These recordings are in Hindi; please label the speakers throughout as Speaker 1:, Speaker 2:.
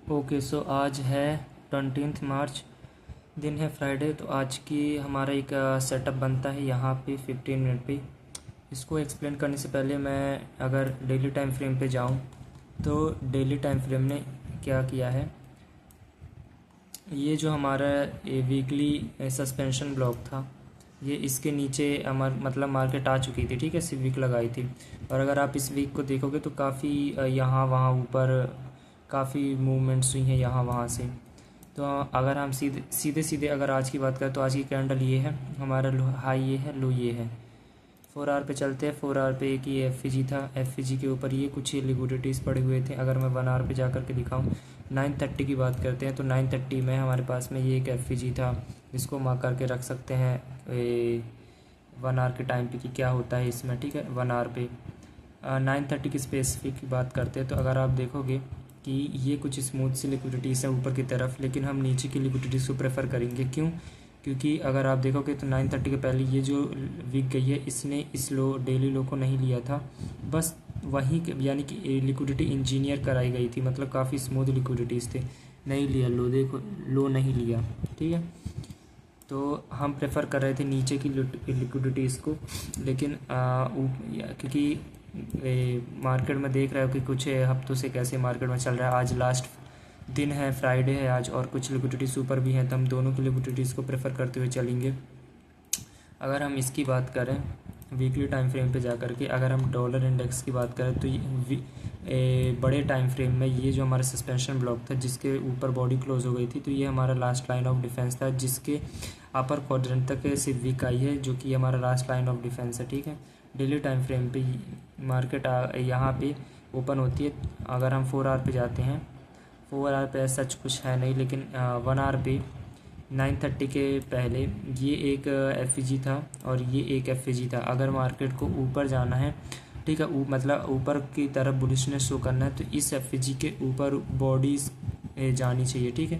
Speaker 1: ओके सो आज है 20 मार्च, दिन है फ्राइडे। तो आज की हमारा एक सेटअप बनता है यहाँ पे 15 मिनट पे। इसको एक्सप्लेन करने से पहले मैं अगर डेली टाइम फ्रेम पे जाऊँ तो डेली टाइम फ्रेम ने क्या किया है, ये जो हमारा वीकली सस्पेंशन ब्लॉक था, ये इसके नीचे मतलब मार्केट आ चुकी थी, ठीक है, सिर्फ वीक लगाई थी। और अगर आप इस वीक को देखोगे तो काफ़ी यहाँ वहाँ ऊपर काफ़ी मूवमेंट्स हुई हैं यहाँ वहाँ से। तो अगर हम सीधे सीधे अगर आज की बात करें तो आज की कैंडल ये है, हमारा हाई ये है, लो ये है। 4 आवर पे चलते हैं। 4 आवर पे एक ये एफ था, एफ के ऊपर ये कुछ लिक्विडिटीज़ पड़े हुए थे। अगर मैं 1 आवर पे जा कर के दिखाऊँ, 9:30 की बात करते हैं तो 9:30 में हमारे पास में ये एक एफ था, इसको मार्क करके रख सकते हैं 1 आवर के टाइम पे कि क्या होता है इसमें, ठीक है। 1 आवर पे 9:30 की स्पेसिफिक की बात करते हैं तो अगर आप देखोगे कि ये कुछ स्मूथ सी लिक्विडिटीज़ है ऊपर की तरफ, लेकिन हम नीचे की लिक्विडिटीज़ को प्रेफर करेंगे। क्यों? क्योंकि अगर आप देखोगे तो 9:30 के पहले ये जो वीक गई है, इसने इस लो डेली लो को नहीं लिया था, बस वहीं यानी कि लिक्विडिटी इंजीनियर कराई गई थी, मतलब काफ़ी स्मूथ लिक्विडिटीज़ थे, नहीं लिया लो, देखो लो नहीं लिया, ठीक है। तो हम प्रेफर कर रहे थे नीचे की लिक्विडिटीज़ को, लेकिन क्योंकि मार्केट में देख रहे हो कि कुछ हफ्तों से कैसे मार्केट में चल रहा है। आज लास्ट दिन है, फ्राइडे है आज, और कुछ लिक्विडिटीज़ ऊपर भी हैं, तो हम दोनों की लिक्विडिटीज़ को प्रेफर करते हुए चलेंगे। अगर हम इसकी बात करें वीकली टाइम फ्रेम पे जा कर के, अगर हम डॉलर इंडेक्स की बात करें तो बड़े टाइम फ्रेम में ये जो हमारा सस्पेंशन ब्लॉक था जिसके ऊपर बॉडी क्लोज हो गई थी, तो ये हमारा लास्ट लाइन ऑफ डिफेंस था, जिसके अपर क्वाड्रेंट तक सिर्फ वीक आई है, जो कि हमारा लास्ट लाइन ऑफ डिफेंस है, ठीक है। डेली टाइम फ्रेम पे मार्केट यहाँ पे ओपन होती है। अगर हम 4 आवर पे जाते हैं, 4 आवर पे सच कुछ है नहीं, लेकिन 1 आवर पे 9:30 के पहले ये एक एफ था और ये एक एफ था। अगर मार्केट को ऊपर जाना है, ठीक है, मतलब ऊपर की तरफ बुलिशनेस शो करना है, तो इस एफ के ऊपर बॉडीज जानी चाहिए, ठीक है।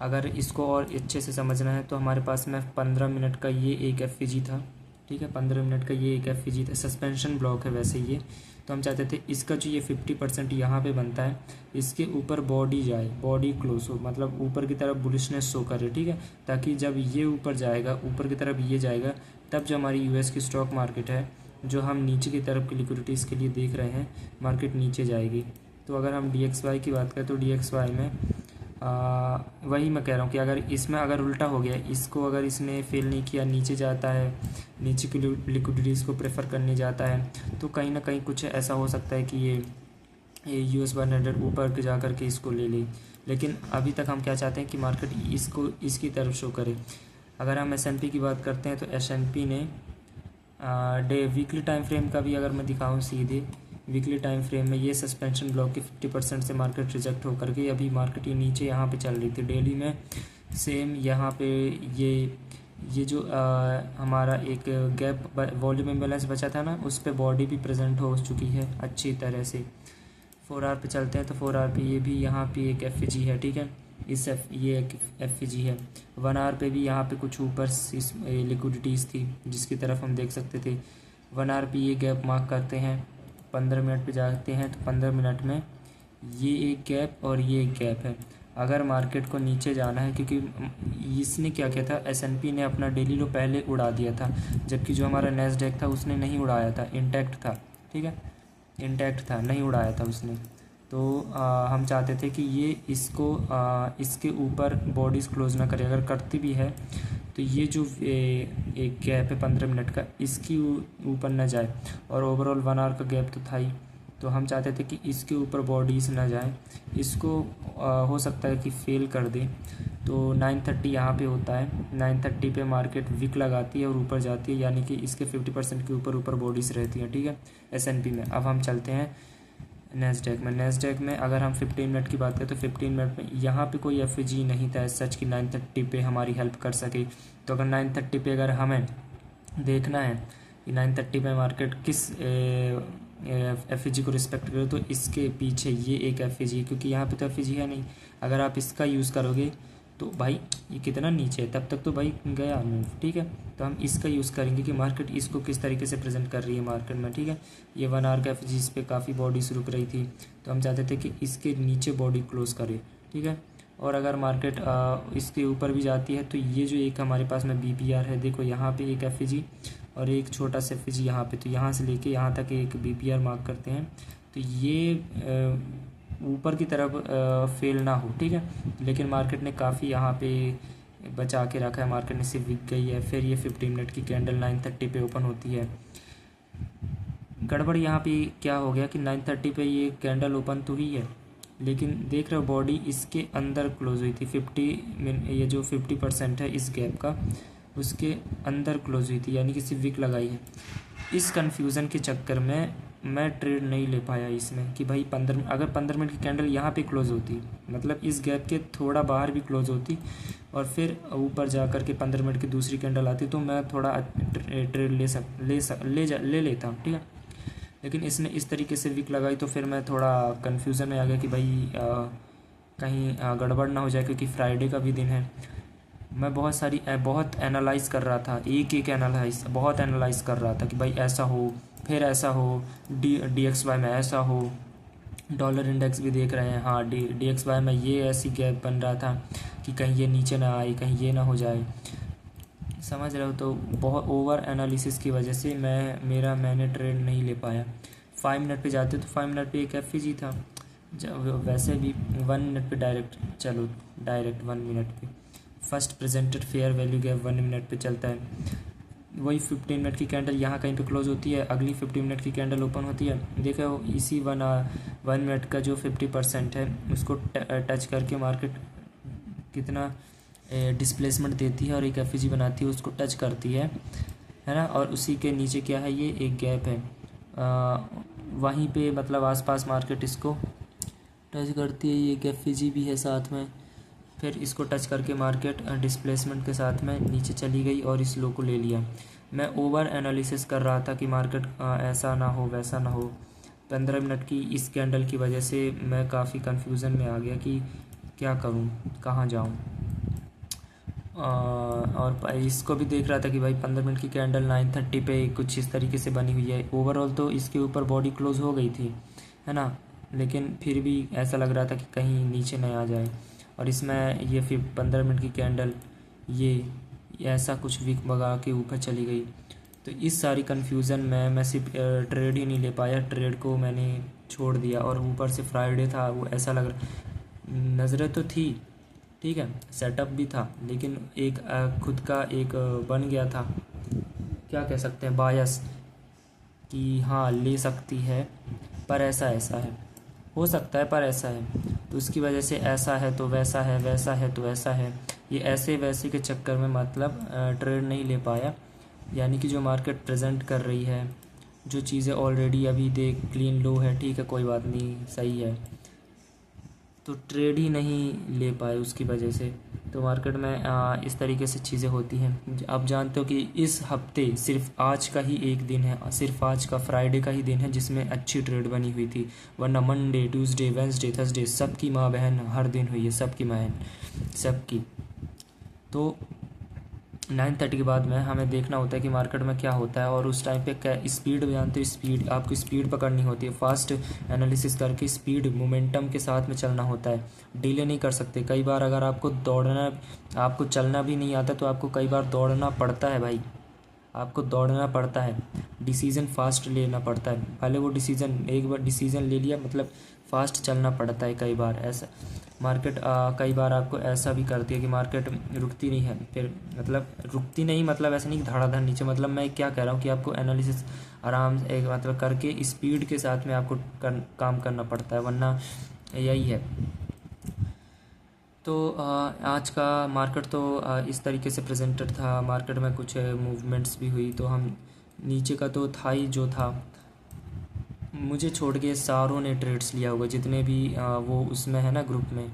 Speaker 1: अगर इसको और अच्छे से समझना है तो हमारे पास में 15 मिनट का ये एक एफ था, ठीक है, 15 मिनट का ये एक एफ था, सस्पेंशन ब्लॉक है वैसे ये। तो हम चाहते थे इसका जो ये 50% यहाँ पे बनता है, इसके ऊपर बॉडी जाए, बॉडी क्लोज हो, मतलब ऊपर की तरफ बुलिशनेस शो करे, ठीक है, ताकि जब ये ऊपर जाएगा, ऊपर की तरफ ये जाएगा, तब जो हमारी यूएस की स्टॉक मार्केट है, जो हम नीचे की तरफ की लिक्विडिटीज़ के लिए देख रहे हैं, मार्केट नीचे जाएगी। तो अगर हम DXY की बात करें तो DXY में वही मैं कह रहा हूँ कि अगर इसमें अगर उल्टा हो गया, इसको अगर इसने फेल नहीं किया, नीचे जाता है, नीचे की लिक्विडिटीज़ को प्रेफर करने जाता है, तो कहीं ना कहीं कुछ ऐसा हो सकता है कि ये US 100 ऊपर के जा कर के इसको ले ले। लेकिन अभी तक हम क्या चाहते हैं कि मार्केट इसको इसकी तरफ शो करे। अगर हम S&P की बात करते हैं तो S&P ने वीकली टाइम फ्रेम का भी अगर मैं दिखाऊँ सीधे, वीकली टाइम फ्रेम में ये सस्पेंशन ब्लॉक के 50% से मार्केट रिजेक्ट होकर के अभी मार्केट ये नीचे यहाँ पे चल रही थी। डेली में सेम यहाँ पे ये जो हमारा एक गैप वॉल्यूम इम्बैलेंस बचा था ना, उस पर बॉडी भी प्रेजेंट हो चुकी है अच्छी तरह से। 4 आवर पे चलते हैं तो 4 आवर पे ये भी यहाँ पे एक एफ है, ठीक है, ये एक एफ है। 1 आवर पे भी यहाँ पे कुछ ऊपर लिक्विडिटीज़ थी जिसकी तरफ हम देख सकते थे। 1 आवर पे ये गैप मार्क करते हैं। 15 मिनट पे जाते हैं तो 15 मिनट में ये एक गैप और ये एक गैप है। अगर मार्केट को नीचे जाना है, क्योंकि इसने क्या किया था, S&P ने अपना डेली लो पहले उड़ा दिया था, जबकि जो हमारा नैस्डैक था उसने नहीं उड़ाया था, इंटैक्ट था, ठीक है, इंटैक्ट था, नहीं उड़ाया था उसने। तो हम चाहते थे कि ये इसको इसके ऊपर बॉडीज़ क्लोज ना करे। अगर करती भी है तो ये जो एक गैप है 15 मिनट का, इसकी ऊपर ना जाए, और ओवरऑल 1 आवर का गैप तो था ही, तो हम चाहते थे कि इसके ऊपर बॉडीज़ ना जाए, इसको हो सकता है कि फेल कर दे। तो 9:30 यहाँ पे होता है, 9:30 पे मार्केट विक लगाती है और ऊपर जाती है, यानी कि इसके 50% के ऊपर बॉडीज़ रहती हैं, ठीक है, S&P में। अब हम चलते हैं नैस्डैक में अगर हम 15 मिनट की बात करें तो 15 मिनट में यहाँ पे कोई एफ नहीं था सच कि 9:30 पे हमारी हेल्प कर सके। तो अगर 9:30 पे अगर हमें देखना है कि 9:30 पे मार्केट किस एफ को रिस्पेक्ट करे, तो इसके पीछे ये एक एफ क्योंकि यहाँ पे तो एफ है नहीं। अगर आप इसका यूज़ करोगे तो भाई ये कितना नीचे है, तब तक तो भाई गया मूव, ठीक है। तो हम इसका यूज़ करेंगे कि मार्केट इसको किस तरीके से प्रेजेंट कर रही है मार्केट में, ठीक है। ये 1 आवर का एफ इस पर काफ़ी बॉडीज रुक रही थी, तो हम चाहते थे कि इसके नीचे बॉडी क्लोज करे, ठीक है। और अगर मार्केट इसके ऊपर भी जाती है तो ये जो एक हमारे पास में BPR है, देखो यहाँ पे एक FEG और एक छोटा सा FEG यहाँ पे, तो यहाँ से लेके यहाँ तक एक BPR मार्क करते हैं। तो ये ऊपर की तरफ फेल ना हो, ठीक है। लेकिन मार्केट ने काफ़ी यहाँ पे बचा के रखा है, मार्केट ने सिर्फ बिक गई है। फिर ये 15 मिनट की कैंडल 9:30 पे ओपन होती है। गड़बड़ यहाँ पे क्या हो गया कि 9:30 पे ये कैंडल ओपन तो हुई है, लेकिन देख रहे हो बॉडी इसके अंदर क्लोज हुई थी। 50 ये जो 50% है इस गैप का, उसके अंदर क्लोज हुई थी, यानी कि सिर्फ विक लगाई है। इस कन्फ्यूज़न के चक्कर में मैं ट्रेड नहीं ले पाया इसमें कि भाई अगर 15 मिनट की कैंडल यहाँ पे क्लोज होती, मतलब इस गैप के थोड़ा बाहर भी क्लोज होती और फिर ऊपर जा कर के 15 मिनट की दूसरी कैंडल आती, तो मैं थोड़ा ट्रेड ले लेता हूँ, ठीक है। लेकिन इसने इस तरीके से विक लगाई तो फिर मैं थोड़ा कन्फ्यूज़न में आ गया कि भाई कहीं गड़बड़ ना हो जाए, क्योंकि फ्राइडे का भी दिन है। मैं बहुत एनालाइज़ कर रहा था, बहुत एनालाइज़ कर रहा था कि भाई ऐसा हो, फिर ऐसा हो, DXY में ऐसा हो। डॉलर इंडेक्स भी देख रहे हैं, हाँ DXY में ये ऐसी गैप बन रहा था कि कहीं ये नीचे ना आए, कहीं ये ना हो जाए, समझ रहे हो। तो बहुत ओवर एनालिसिस की वजह से मैंने ट्रेड नहीं ले पाया। 5 मिनट पे जाते तो 5 मिनट पे एक FEG था, वैसे भी 1 मिनट पे डायरेक्ट 1 मिनट पे first presented fair value gap 1 minute पे चलता है। वही 15 मिनट की कैंडल यहाँ कहीं पे क्लोज होती है, अगली 15 मिनट की कैंडल ओपन होती है। देखो इसी 1 मिनट का जो 50% है उसको टच करके मार्केट कितना डिस्प्लेसमेंट देती है और एक FEG बनाती है, उसको टच करती है ना। और उसी के नीचे क्या है, ये एक गैप है, वहीं पे मतलब आसपास मार्केट इसको टच करती है, ये एक FEG भी है साथ में। फिर इसको टच करके मार्केट डिस्प्लेसमेंट के साथ में नीचे चली गई और इस लो को ले लिया। मैं ओवर एनालिसिस कर रहा था कि मार्केट ऐसा ना हो वैसा ना हो। 15 मिनट की इस कैंडल की वजह से मैं काफ़ी कन्फ्यूज़न में आ गया कि क्या करूं, कहाँ जाऊं। और इसको भी देख रहा था कि भाई 15 मिनट की कैंडल 9:30 पे कुछ इस तरीके से बनी हुई है। ओवरऑल तो इसके ऊपर बॉडी क्लोज हो गई थी, है ना, लेकिन फिर भी ऐसा लग रहा था कि कहीं नीचे नहीं आ जाए। और इसमें ये फिर 15 मिनट की कैंडल ये ऐसा कुछ विक भगा के ऊपर चली गई। तो इस सारी कन्फ्यूज़न में मैं सिर्फ ट्रेड ही नहीं ले पाया, ट्रेड को मैंने छोड़ दिया। और ऊपर से फ्राइडे था, वो ऐसा लग रहा, नज़रें तो थी, ठीक है, सेटअप भी था, लेकिन एक खुद का एक बन गया था, क्या कह सकते हैं, बायस, कि हाँ ले सकती है पर ऐसा ऐसा है, हो सकता है पर ऐसा है, तो उसकी वजह से ऐसा है तो वैसा है, वैसा है तो ऐसा है। ये ऐसे वैसे के चक्कर में मतलब ट्रेड नहीं ले पाया। यानी कि जो मार्केट प्रेजेंट कर रही है, जो चीज़ें ऑलरेडी अभी देख क्लीन लो है, ठीक है कोई बात नहीं, सही है, तो ट्रेड ही नहीं ले पाए उसकी वजह से। तो मार्केट में इस तरीके से चीज़ें होती हैं। आप जानते हो कि इस हफ्ते सिर्फ आज का ही एक दिन है, सिर्फ आज का फ्राइडे का ही दिन है जिसमें अच्छी ट्रेड बनी हुई थी, वरना मंडे, ट्यूसडे, वेंसडे, थर्सडे सबकी माँ बहन हर दिन हुई है, सबकी बहन सबकी। तो 9:30 के बाद में हमें देखना होता है कि मार्केट में क्या होता है, और उस टाइम पे क्या स्पीड जानते हो, स्पीड आपको स्पीड पकड़नी होती है, फास्ट एनालिसिस करके स्पीड मोमेंटम के साथ में चलना होता है, डिले नहीं कर सकते। कई बार अगर आपको चलना भी नहीं आता तो आपको कई बार दौड़ना पड़ता है भाई, आपको दौड़ना पड़ता है, डिसीज़न फास्ट लेना पड़ता है। पहले वो एक बार डिसीज़न ले लिया मतलब फास्ट चलना पड़ता है। कई बार ऐसा मार्केट कई बार आपको ऐसा भी करती है कि मार्केट रुकती नहीं है, फिर मतलब रुकती नहीं मतलब ऐसा नहीं कि धड़ाधड़ नीचे, मतलब मैं क्या कह रहा हूँ कि आपको एनालिसिस आराम से मतलब करके स्पीड के साथ में आपको काम करना पड़ता है, वरना यही है। तो आज का मार्केट तो इस तरीके से प्रेजेंटेड था। मार्केट में कुछ मूवमेंट्स भी हुई, तो हम नीचे का तो था ही जो था, मुझे छोड़ के सारों ने ट्रेड्स लिया होगा, जितने भी वो उसमें है ना ग्रुप में,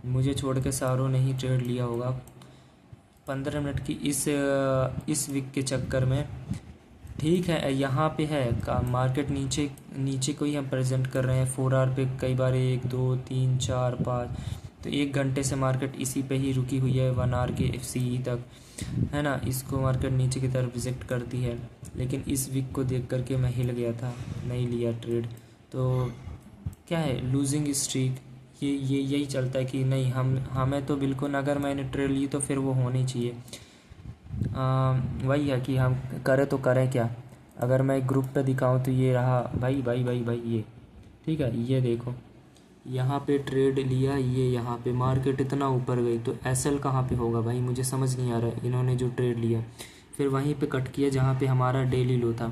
Speaker 1: मुझे छोड़ के सारों ने ही ट्रेड लिया होगा। 15 मिनट की इस वीक के चक्कर में ठीक है, यहाँ पे है का मार्केट नीचे को ही हम प्रेजेंट कर रहे हैं। 4 आवर पे कई बार 1 2 3 4 5, तो 1 घंटे से मार्केट इसी पे ही रुकी हुई है, 1 आवर के FCE तक, है ना। इसको मार्केट नीचे की तरफ रिजेक्ट करती है, लेकिन इस वीक को देख करके मैं हिल गया था, नहीं लिया ट्रेड। तो क्या है, लूजिंग स्ट्रीक ये यही चलता है कि नहीं हमें तो बिल्कुल, अगर मैंने ट्रेड ली तो फिर वो होनी चाहिए। वही है कि हम करें क्या। अगर मैं एक ग्रुप पे दिखाऊं तो ये रहा भाई भाई भाई भाई, ये ठीक है, ये देखो यहाँ पे ट्रेड लिया, ये यहाँ पे मार्केट इतना ऊपर गई, तो एसएल कहाँ पे होगा भाई, मुझे समझ नहीं आ रहा है। इन्होंने जो ट्रेड लिया फिर वहीं पे कट किया जहाँ पे हमारा डेली लो था,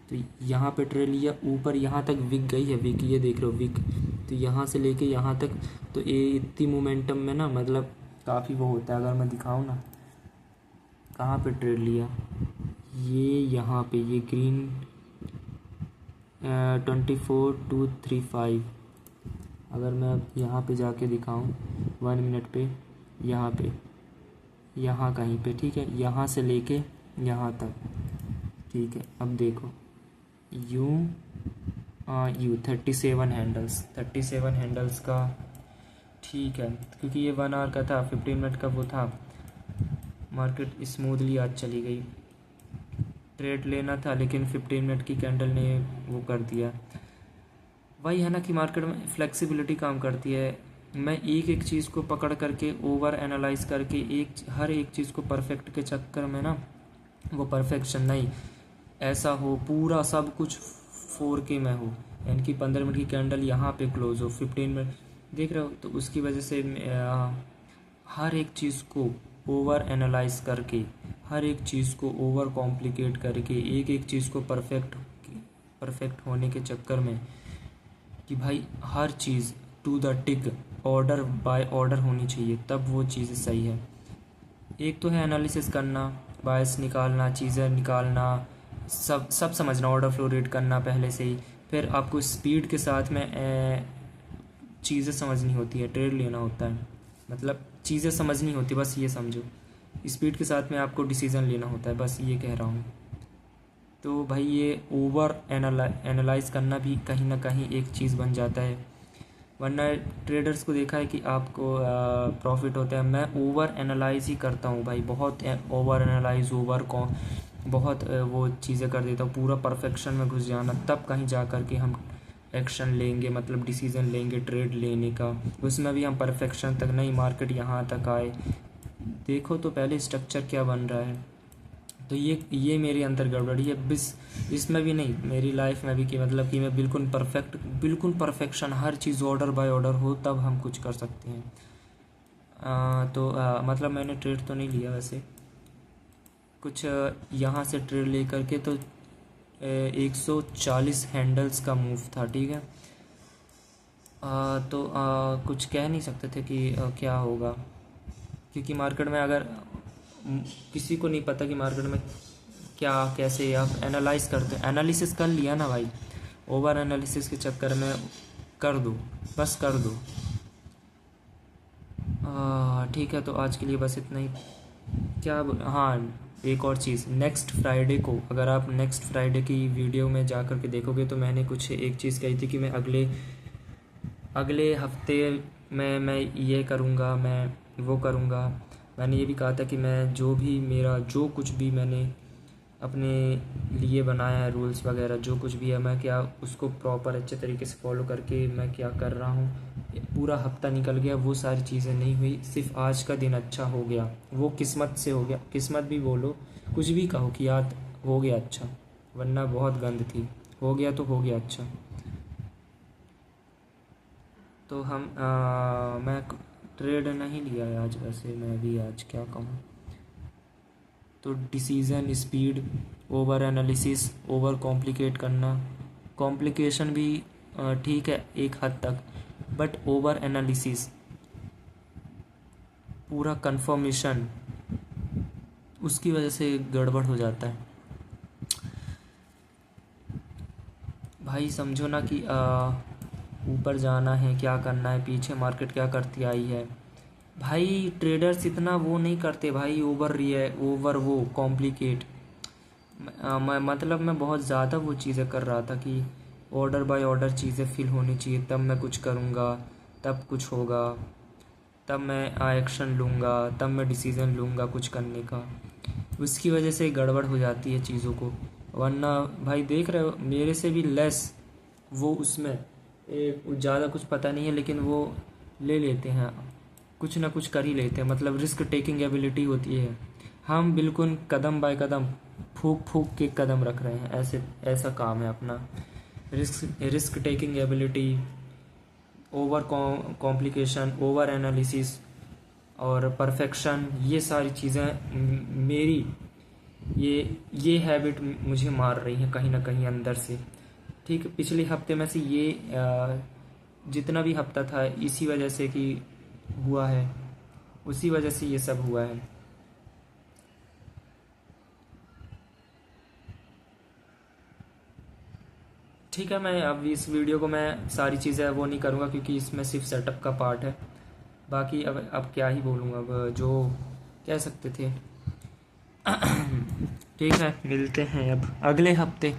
Speaker 1: तो यहाँ पे ट्रेड लिया ऊपर, यहाँ तक विक गई है, विक, ये देख रहे हो विक, तो यहाँ से लेके यहाँ तक, तो ये इतनी मोमेंटम में ना मतलब काफ़ी वो होता है। अगर मैं दिखाऊँ ना कहाँ पे ट्रेड लिया, ये यहाँ पे, ये ग्रीन 24,235, अगर मैं अब यहाँ पे जाके दिखाऊँ 1 मिनट पे, यहाँ कहीं पे, ठीक है, यहाँ से लेके यहाँ तक, ठीक है। अब देखो यूँ 37 हैंडल्स का, ठीक है, क्योंकि ये 1 आवर का था, 15 मिनट का वो था। मार्केट स्मूथली आज चली गई, ट्रेड लेना था लेकिन 15 मिनट की कैंडल ने वो कर दिया। वही है ना कि मार्केट में फ्लेक्सिबिलिटी काम करती है। मैं एक एक चीज़ को पकड़ करके ओवर एनालाइज करके हर एक चीज़ को परफेक्ट के चक्कर में ना, वो परफेक्शन नहीं, ऐसा हो पूरा सब कुछ 4K में हो, यानी कि 15 मिनट की कैंडल यहाँ पे क्लोज हो, 15 मिनट देख रहे हो, तो उसकी वजह से हर एक चीज़ को ओवर एनालाइज करके, हर एक चीज़ को ओवर कॉम्प्लिकेट करके, एक एक चीज़ को परफेक्ट होने के चक्कर में कि भाई हर चीज़ to the tick, order by order होनी चाहिए, तब वो चीज़ सही है। एक तो है एनालिसिस करना, बायस निकालना, चीज़ें निकालना, सब समझना, ऑर्डर फ्लो रीड करना पहले से ही, फिर आपको स्पीड के साथ में चीज़ें समझनी होती है, ट्रेड लेना होता है, मतलब चीज़ें समझनी होती है, बस ये समझो। स्पीड के साथ में आपको डिसीज़न लेना होता है, बस ये कह रहा हूँ। तो भाई ये ओवर एनालाइज करना भी कहीं ना कहीं एक चीज़ बन जाता है, वरना ट्रेडर्स को देखा है कि आपको प्रॉफिट होता है। मैं ओवर एनालाइज ही करता हूँ भाई, बहुत ओवर एनालाइज, बहुत वो चीज़ें कर देता हूँ, पूरा परफेक्शन में घुस जाना, तब कहीं जा कर के हम एक्शन लेंगे, मतलब डिसीज़न लेंगे ट्रेड लेने का। उसमें भी हम परफेक्शन तक नहीं, मार्केट यहाँ तक आए, देखो तो पहले स्ट्रक्चर क्या बन रहा है। तो ये मेरे अंदर गड़बड़ी है, बस इसमें भी नहीं, मेरी लाइफ में भी, कि मतलब कि मैं बिल्कुल perfection, her cheese order by order हो, तब हम कुछ कर सकते हैं। मतलब मैंने ट्रेड तो नहीं लिया वैसे कुछ, यहाँ से ट्रेड ले करके तो 140 हैंडल्स का मूव था, ठीक है। कुछ कह नहीं सकते थे कि क्या होगा, क्योंकि मार्केट में अगर किसी को नहीं पता कि मार्केट में क्या कैसे आप एनालाइज करते हैं। एनालिसिस कर लिया ना भाई, ओवर एनालिसिस के चक्कर में कर दो, बस कर दो। ठीक है, तो आज के लिए बस इतना ही। हाँ, एक और चीज़, नेक्स्ट फ्राइडे को, अगर आप नेक्स्ट फ्राइडे की वीडियो में जा कर के देखोगे तो मैंने कुछ एक चीज़ कही थी कि मैं अगले हफ्ते में मैं ये करूँगा, मैं वो करूँगा। मैंने ये भी कहा था कि मैं जो कुछ भी मैंने अपने लिए बनाया है, रूल्स वगैरह जो कुछ भी है, मैं क्या उसको प्रॉपर अच्छे तरीके से फॉलो करके मैं क्या कर रहा हूँ। पूरा हफ्ता निकल गया, वो सारी चीज़ें नहीं हुई, सिर्फ आज का दिन अच्छा हो गया, वो किस्मत से हो गया। किस्मत भी बोलो, कुछ भी कहो कि याद हो गया अच्छा, वरना बहुत गंद थी, हो गया तो हो गया अच्छा। तो मैं ट्रेड नहीं लिया है आज, वैसे मैं भी आज क्या कहूँ। तो decision, speed, over analysis, over complicate करना, कॉम्प्लिकेशन भी ठीक है एक हद तक, बट ओवर एनालिसिस, पूरा कंफर्मेशन, उसकी वजह से गड़बड़ हो जाता है भाई। समझो ना कि ऊपर जाना है, क्या करना है, पीछे मार्केट क्या करती आई है भाई। ट्रेडर्स इतना वो नहीं करते भाई, ओवर वो कॉम्प्लिकेट। मतलब मैं बहुत ज़्यादा वो चीज़ें कर रहा था कि ऑर्डर बाय ऑर्डर चीज़ें फिल होनी चाहिए, तब मैं कुछ करूँगा, तब कुछ होगा, तब मैं एक्शन लूँगा, तब मैं डिसीज़न लूँगा कुछ करने का। उसकी वजह से गड़बड़ हो जाती है चीज़ों को, वरना भाई देख रहे हो मेरे से भी लेस वो, उसमें ज़्यादा कुछ पता नहीं है, लेकिन वो ले लेते हैं, कुछ ना कुछ कर ही लेते हैं, मतलब रिस्क टेकिंग एबिलिटी होती है। हम बिल्कुल कदम बाय कदम फूक फूक के कदम रख रहे हैं, ऐसे ऐसा काम है अपना। Risk taking ability, over complication, over analysis और परफेक्शन, ये सारी चीज़ें मेरी ये हैबिट मुझे मार रही हैं कहीं ना कहीं अंदर से। ठीक है, पिछले हफ्ते में से ये जितना भी हफ्ता था इसी वजह से कि हुआ है, उसी वजह से ये सब हुआ है। ठीक है, मैं अब इस वीडियो को मैं सारी चीज़ें वो नहीं करूँगा क्योंकि इसमें सिर्फ सेटअप का पार्ट है। बाकी अब क्या ही बोलूँगा, अब जो कह सकते थे। ठीक है, मिलते हैं अब अगले हफ्ते।